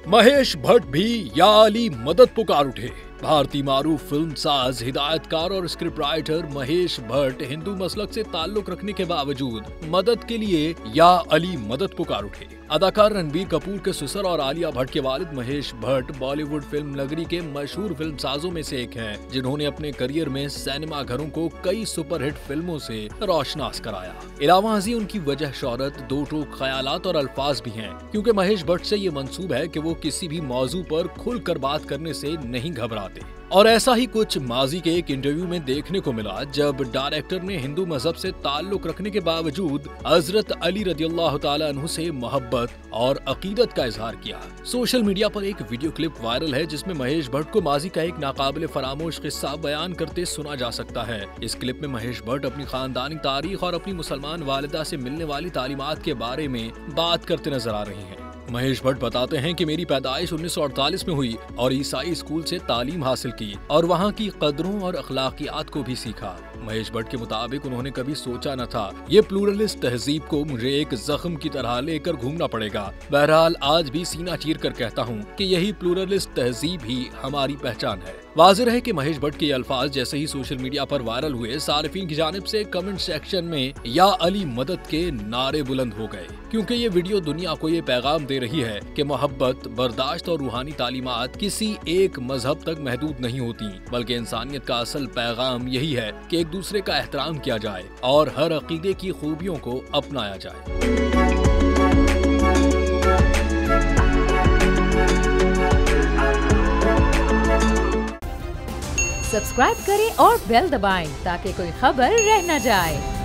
महेश भट्ट भी या अली मदद पुकार उठे। भारतीय मारूफ फिल्म साज, हिदायतकार और स्क्रिप्ट राइटर महेश भट्ट हिंदू मसलक से ताल्लुक रखने के बावजूद मदद के लिए या अली मदद पुकार उठे। अदाकार रणबीर कपूर के ससुर और आलिया भट्ट के वालिद महेश भट्ट बॉलीवुड फिल्म नगरी के मशहूर फिल्म साजों में से एक हैं, जिन्होंने अपने करियर में सिनेमा घरों को कई सुपरहिट फिल्मों से रोशनास कराया। इलावा हंसी उनकी वजह शोहरत, दो टूक ख्यालात और अल्फाज भी हैं, क्योंकि महेश भट्ट से ये मंसूब है कि वो किसी भी मौजू पर खुलकर बात करने से नहीं घबराते। और ऐसा ही कुछ माजी के एक इंटरव्यू में देखने को मिला, जब डायरेक्टर ने हिंदू मजहब से ताल्लुक रखने के बावजूद हजरत अली रदियल्लाहु ताला अन्हु से मोहब्बत और अकीदत का इजहार किया। सोशल मीडिया पर एक वीडियो क्लिप वायरल है, जिसमें महेश भट्ट को माजी का एक नाकाबिले फरामोश किस्सा बयान करते सुना जा सकता है। इस क्लिप में महेश भट्ट अपनी खानदानी तारीख और अपनी मुसलमान वालिदा से मिलने वाली तालीमात के बारे में बात करते नजर आ रहे हैं। महेश भट्ट बताते हैं कि मेरी पैदाइश 1948 में हुई और ईसाई स्कूल से तालीम हासिल की और वहाँ की कदरों और अखलाकियात को भी सीखा। महेश भट्ट के मुताबिक उन्होंने कभी सोचा न था ये प्लूरलिस्ट तहजीब को मुझे एक जख्म की तरह लेकर घूमना पड़ेगा। बहरहाल आज भी सीना चीर कर कहता हूँ कि यही प्लूरलिस्ट तहजीब ही हमारी पहचान है। वाज़ेह है कि महेश भट्ट के अल्फाज जैसे ही सोशल मीडिया पर वायरल हुए, सारिफीन की जानिब से कमेंट सेक्शन में या अली मदद के नारे बुलंद हो गए, क्योंकि ये वीडियो दुनिया को ये पैगाम दे रही है कि मोहब्बत, बर्दाश्त और रूहानी तालीमात किसी एक मजहब तक महदूद नहीं होती, बल्कि इंसानियत का असल पैगाम यही है कि एक दूसरे का एहतराम किया जाए और हर अकीदे की खूबियों को अपनाया जाए। सब्सक्राइब करें और बेल दबाएं ताकि कोई खबर रह न जाए।